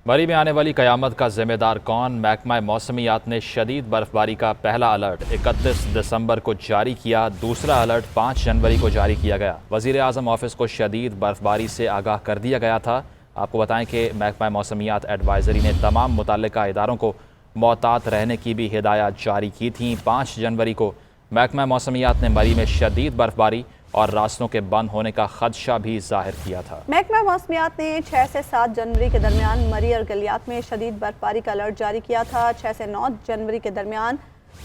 मरी में आने वाली क़यामत का जिम्मेदार कौन? महकमा मौसमियात ने शदीद बर्फबारी का पहला अलर्ट 31 दिसंबर को जारी किया। दूसरा अलर्ट 5 जनवरी को जारी किया गया। वज़ीर आज़म ऑफिस को शदीद बर्फबारी से आगाह कर दिया गया था। आपको बताएं कि महकमा मौसमियात एडवाइज़री ने तमाम मुतल्लिका इदारों को मोहतात रहने की भी हिदायत जारी की थी। 5 जनवरी को महकमा मौसमियात ने मरी में शदीद बर्फबारी और रास्तों के बंद होने का खदशा भी जाहिर किया था। महकमा मौसमियात ने 6 से 7 जनवरी के दरमियान मरी और गलियात में शदीद बर्फबारी का अलर्ट जारी किया था। 6 से 9 जनवरी के दरमियान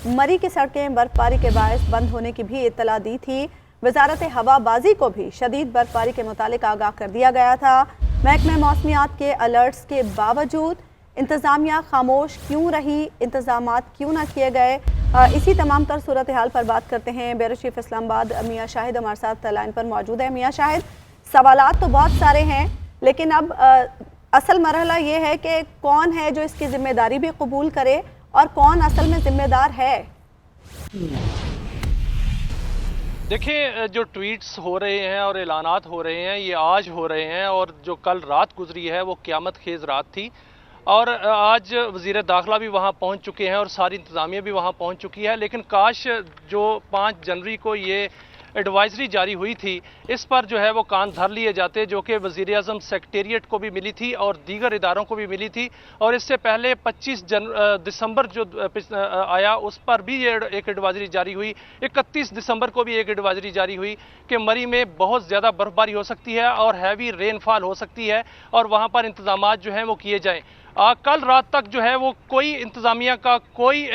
मरी की सड़कें बर्फबारी के बायस बंद होने की भी इत्तला दी थी। वजारत हवाबाजी को भी शदीद बर्फबारी के मुतालिक आगाह कर दिया गया था। महकमा मौसमियात के अलर्ट्स के बावजूद इंतज़ामिया खामोश क्यों रही, इंतजामात क्यों ना किए गए, इसी तमाम तर सूरत हाल पर बात करते हैं। ब्यूरो चीफ इस्लामाबाद मियाँ शाहिद हमारे साथ लाइन पर मौजूद है। मियाँ शाहिद, सवालात तो बहुत सारे हैं, लेकिन अब असल मरहला ये है कि कौन है जो इसकी जिम्मेदारी भी कबूल करे और कौन असल में जिम्मेदार है। देखिए, जो ट्वीट्स हो रहे हैं और ऐलानात हो रहे हैं ये आज हो रहे हैं, और जो कल रात गुजरी है वो क़यामत खेज़ रात थी। और आज वज़ीर दाखिला भी वहाँ पहुँच चुके हैं और सारी इंतज़ामिया भी वहाँ पहुँच चुकी है। लेकिन काश जो 5 जनवरी को ये एडवाइजरी जारी हुई थी इस पर जो है वो कान धर लिए जाते, जो कि वज़ीर आज़म सेक्रेटेरिएट को भी मिली थी और दीगर इदारों को भी मिली थी। और इससे पहले 25 दिसंबर जो आया उस पर भी ये एक एडवाइजरी जारी हुई। 31 दिसंबर को भी एक एडवाइजरी जारी हुई कि मरी में बहुत ज़्यादा बर्फबारी हो सकती है और हैवी रेनफॉल हो सकती है और वहाँ पर इंतजामात जो हैं वो किए जाएँ। कल रात तक जो है वो कोई इंतज़ामिया का कोई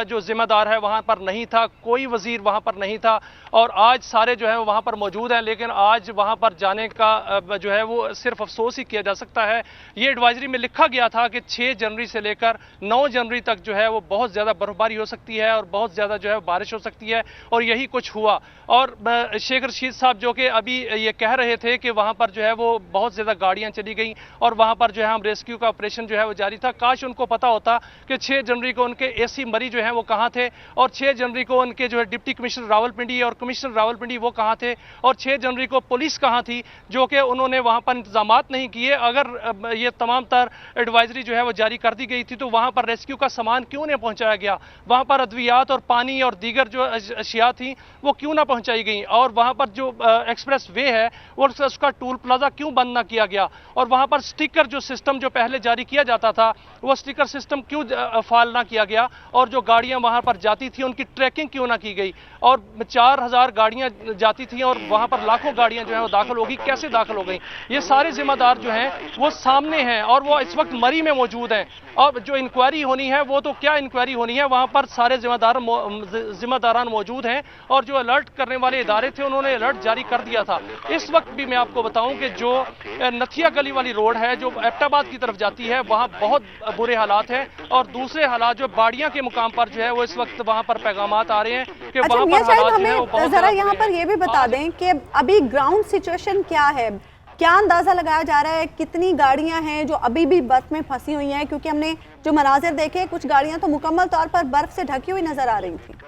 जो जिम्मेदार है वहाँ पर नहीं था, कोई वज़ीर वहाँ पर नहीं था, और आज सारे जो है वहाँ पर मौजूद हैं। लेकिन आज वहाँ पर जाने का जो है वो सिर्फ अफसोस ही किया जा सकता है। ये एडवाइजरी में लिखा गया था कि 6 जनवरी से लेकर 9 जनवरी तक जो है वो बहुत ज़्यादा बर्फबारी हो सकती है और बहुत ज़्यादा जो है बारिश हो सकती है, और यही कुछ हुआ। और शेख रशीद साहब जो कि अभी ये कह रहे थे कि वहाँ पर जो है वो बहुत ज़्यादा गाड़ियाँ चली गई और वहाँ पर जो है हम रेस्क्यू का ऑपरेशन जो है वो जारी था। काश उनको पता होता कि 6 जनवरी को उनके एसी मरी जो है वो कहाँ थे, और 6 जनवरी को उनके जो है डिप्टी कमिश्नर रावलपिंडी और कमिश्नर रावलपिंडी वो कहाँ थे, और 6 जनवरी को पुलिस कहाँ थी, जो कि उन्होंने वहाँ पर इंतजामात नहीं किए। अगर ये तमाम तर एडवाइजरी जो है वो जारी कर दी गई थी तो वहाँ पर रेस्क्यू का सामान क्यों नहीं पहुँचाया गया, वहाँ पर अद्वियात और पानी और दीगर जो अशिया थी वो क्यों ना पहुँचाई गई, और वहाँ पर जो एक्सप्रेस वे है वो उसका टूल प्लाजा क्यों बंद ना किया गया, और वहाँ पर स्टिकर जो सिस्टम जो पहले जारी किया जाता था वो स्टिकर सिस्टम क्यों फाल ना किया गया, और जो गाड़ियां वहां पर जाती थी उनकी ट्रैकिंग क्यों ना की गई। और 4000 गाड़ियां जाती थी और वहां पर लाखों गाड़ियां जो है वो दाखिल होगी, कैसे दाखिल हो गई। ये सारे जिम्मेदार जो हैं वो सामने हैं और वो इस वक्त मरी में मौजूद हैं। और जो इंक्वायरी होनी है वो तो क्या इंक्वायरी होनी है, वहां पर सारे जिम्मेदारान मौजूद हैं, और जो अलर्ट करने वाले इदारे थे उन्होंने अलर्ट जारी कर दिया था। इस वक्त भी मैं आपको बताऊं कि जो नथिया गली वाली रोड है जो एबटाबाद की तरफ जाती है वहां बहुत बुरे हालात हैं, और दूसरे हालात जो बाड़ियां के मुकाम पर जो है वो इस वक्त वहां पर पैगामात आ रहे हैं कि वहां पर हालात जो है वो बहुत जरा यहाँ पर ये भी बता दें कि अभी ग्राउंड सिचुएशन क्या है, क्या अंदाजा लगाया जा रहा है, कितनी गाड़ियां हैं जो अभी भी बर्फ में फंसी हुई हैं, क्योंकि हमने जो मनाजिर देखे कुछ गाड़ियां तो मुकम्मल तौर पर बर्फ से ढकी हुई नजर आ रही थी।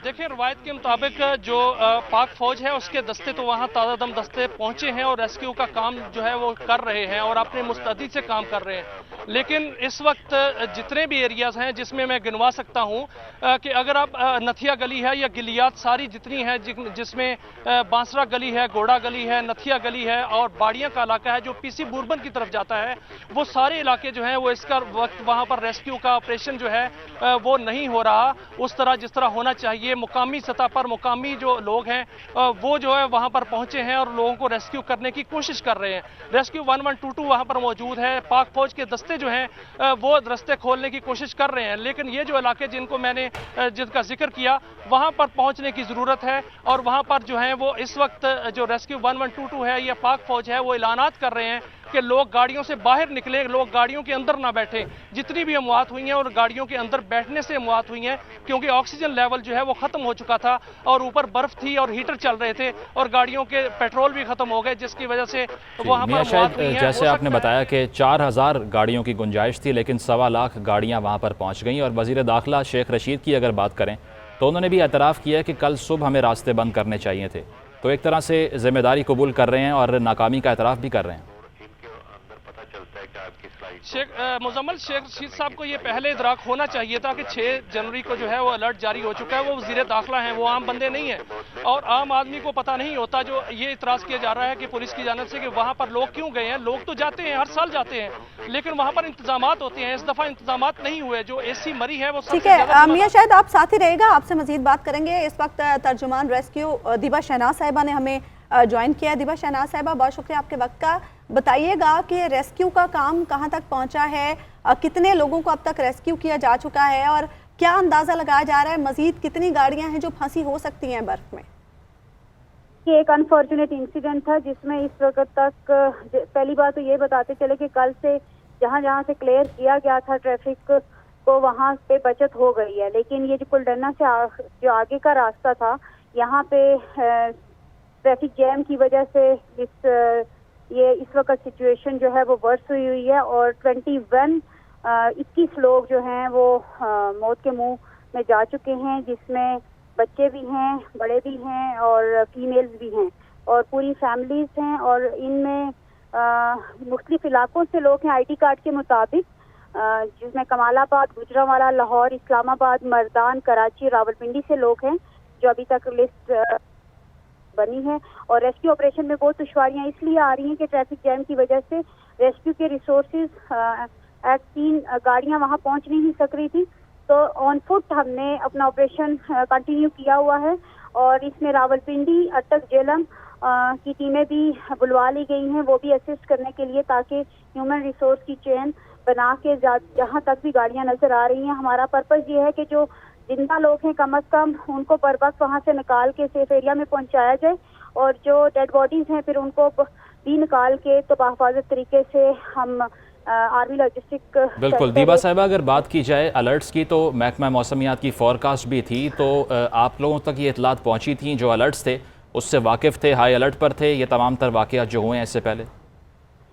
देखिए, रवायत के मुताबिक जो पाक फौज है उसके दस्ते तो वहाँ ताज़ा दम दस्ते पहुँचे हैं और रेस्क्यू का काम जो है वो कर रहे हैं और अपने मुस्तैदी से काम कर रहे हैं। लेकिन इस वक्त जितने भी एरियाज़ हैं जिसमें मैं गिनवा सकता हूँ कि अगर आप नथिया गली है या गिलियात सारी जितनी है जिसमें बांसरा गली है, घोड़ा गली है, नथिया गली है और बाड़ियाँ का इलाका है जो पीसी बुरबन की तरफ जाता है, वो सारे इलाके जो हैं वो इसका वक्त वहाँ पर रेस्क्यू का ऑपरेशन जो है वो नहीं हो रहा उस तरह जिस तरह होना चाहिए। मुकामी सतह पर मुकामी जो लोग हैं वो जो है वहाँ पर पहुँचे हैं और लोगों को रेस्क्यू करने की कोशिश कर रहे हैं। रेस्क्यू 1122 वहाँ पर मौजूद है, पाक फौज के दस्ते जो हैं वो रास्ते खोलने की कोशिश कर रहे हैं। लेकिन ये जो इलाके जिनको मैंने जिनका जिक्र किया वहाँ पर पहुँचने की ज़रूरत है, और वहाँ पर जो है वो इस वक्त जो रेस्क्यू 1122 है या पाक फौज है वो ऐलानात कर रहे हैं कि लोग गाड़ियों से बाहर निकले, लोग गाड़ियों के अंदर ना बैठे। जितनी भी अमवात हुई हैं और गाड़ियों के अंदर बैठने से अमवात हुई हैं, क्योंकि ऑक्सीजन लेवल जो है वो खत्म हो चुका था और ऊपर बर्फ थी और हीटर चल रहे थे और गाड़ियों के पेट्रोल भी खत्म हो गए, जिसकी वजह से वहाँ पर अमवात हुई हैं। जैसे आपने बताया कि 4000 गाड़ियों की गुंजाइश थी, लेकिन 1.25 लाख गाड़ियाँ वहाँ पर पहुँच गई। और वज़ीर दाखिला शेख रशीद की अगर बात करें तो उन्होंने भी एतराफ़ किया कि कल सुबह हमें रास्ते बंद करने चाहिए थे। तो एक तरह से जिम्मेदारी कबूल कर रहे हैं और नाकामी का एतराफ़ भी कर रहे हैं। मुजम्मल शेख रशीद साहब को ये पहले इदराक होना चाहिए था कि 6 जनवरी को जो है वो अलर्ट जारी हो चुका है। वो वज़ीर दाखिला हैं, वो आम बंदे नहीं हैं और आम आदमी को पता नहीं होता। जो ये इतराज़ किया जा रहा है कि पुलिस की जानिब से कि वहाँ पर लोग क्यों गए हैं, लोग तो जाते हैं, हर साल जाते हैं, लेकिन वहाँ पर इंतजामात होते हैं। इस दफ़ा इंतजामात नहीं हुए। जो एसी मरी है वो ठीक है मियां, शायद आप साथ ही रहेगा, आपसे मजीद बात करेंगे। इस वक्त तर्जुमान रेस्क्यू दिबा शहनाज साहिबा ने हमें ज्वाइन किया है। दिबा शहनाज साहिबा, बहुत शुक्रिया आपके वक्त का। बताइएगा कि रेस्क्यू का काम कहां तक पहुंचा है, कितने लोगों को अब तक रेस्क्यू किया जा चुका है और क्या अंदाजा लगाया जा रहा है मजीद कितनी गाड़ियां हैं जो फंसी हो सकती हैं बर्फ में? ये एक अनफॉर्चुनेट इंसिडेंट था जिसमें इस वक्त तक पहली बात तो ये बताते चले कि कल से जहां जहां से क्लियर किया गया था ट्रैफिक को वहां पे बचत हो गई है, लेकिन ये जो कुलडन्ना से जो आगे का रास्ता था यहाँ पे ट्रैफिक जैम की वजह से इस वक्त सिचुएशन जो है वो वर्स हुई है और 21 लोग जो हैं वो मौत के मुंह में जा चुके हैं, जिसमें बच्चे भी हैं, बड़े भी हैं और फीमेल्स भी हैं और पूरी फैमिलीज हैं और इनमें मुख्तलिफ इलाकों से लोग हैं आईडी कार्ड के मुताबिक, जिसमें कमालाबाद, गुजरांवाला, लाहौर, इस्लामाबाद, मर्दान, कराची, रावलपिंडी से लोग हैं जो अभी तक लिस्ट बनी है। और रेस्क्यू ऑपरेशन में बहुत दुश्वारियां इसलिए आ रही हैं कि ट्रैफिक जैम की वजह से रेस्क्यू के रिसोर्सेज 3 गाड़ियां वहां पहुंच नहीं सक रही थी, तो ऑन फुट हमने अपना ऑपरेशन कंटिन्यू किया हुआ है और इसमें रावलपिंडी, अटक, जेलम की टीमें भी बुलवा ली गई हैं, वो भी असिस्ट करने के लिए, ताकि ह्यूमन रिसोर्स की चेन बना के जहाँ तक भी गाड़ियां नजर आ रही हैं। हमारा पर्पस ये है कि जो जिंदा लोग हैं कम अज कम उनको बर वक्त वहाँ से निकाल के सेफ एरिया में पहुंचाया जाए और जो डेड बॉडीज हैं फिर उनको भी निकाल के तो बाहिफाजत तरीके से हम आर्मी लॉजिस्टिक। बिल्कुल दीबा साहिबा, अगर बात की जाए अलर्ट्स की तो महकमा मौसमियात की फोरकास्ट भी थी, तो आप लोगों तक ये इतलात पहुंची थी, जो अलर्ट्स थे उससे वाकिफ थे, हाई अलर्ट पर थे, ये तमाम तर वाक़यात जो हुए हैं इससे पहले?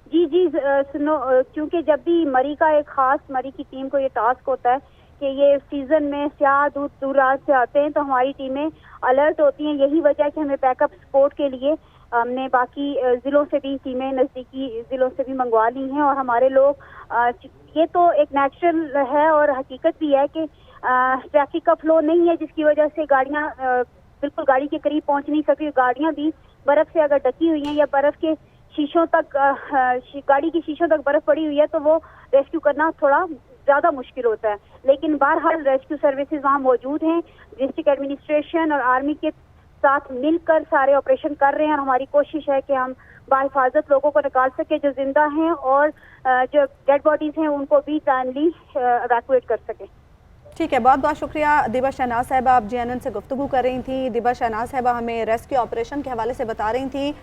जी सुनो, क्योंकि जब भी मरी की टीम को ये टास्क होता है कि ये सीजन में स्याह दूर दूराज से आते हैं तो हमारी टीमें अलर्ट होती हैं। यही वजह है कि हमें बैकअप सपोर्ट के लिए हमने बाकी ज़िलों से भी टीमें, नज़दीकी ज़िलों से भी मंगवा ली हैं और हमारे लोग ये तो एक नेचुरल है और हकीकत भी है कि ट्रैफिक का फ्लो नहीं है, जिसकी वजह से गाड़ियाँ बिल्कुल गाड़ी के करीब पहुँच नहीं सकती। गाड़ियाँ भी बर्फ़ से अगर ढकी हुई हैं या बर्फ़ के शीशों तक गाड़ी की शीशों तक बर्फ़ पड़ी हुई है तो वो रेस्क्यू करना थोड़ा ज़्यादा मुश्किल होता है, लेकिन बहरहाल रेस्क्यू सर्विसेज वहाँ मौजूद हैं। डिस्ट्रिक्ट एडमिनिस्ट्रेशन और आर्मी के साथ मिलकर सारे ऑपरेशन कर रहे हैं और हमारी कोशिश है कि हम बाहिफाजत लोगों को निकाल सके जो जिंदा हैं और जो डेड बॉडीज हैं उनको भी टाइमली इवैक्यूएट कर सके। ठीक है, बहुत बहुत शुक्रिया दिबा शहनाज साहिबा, आप JNN से गुफ्तगू कर रही थी। दिबा शहनाज साहिबा हमें रेस्क्यू ऑपरेशन के हवाले से बता रही थी।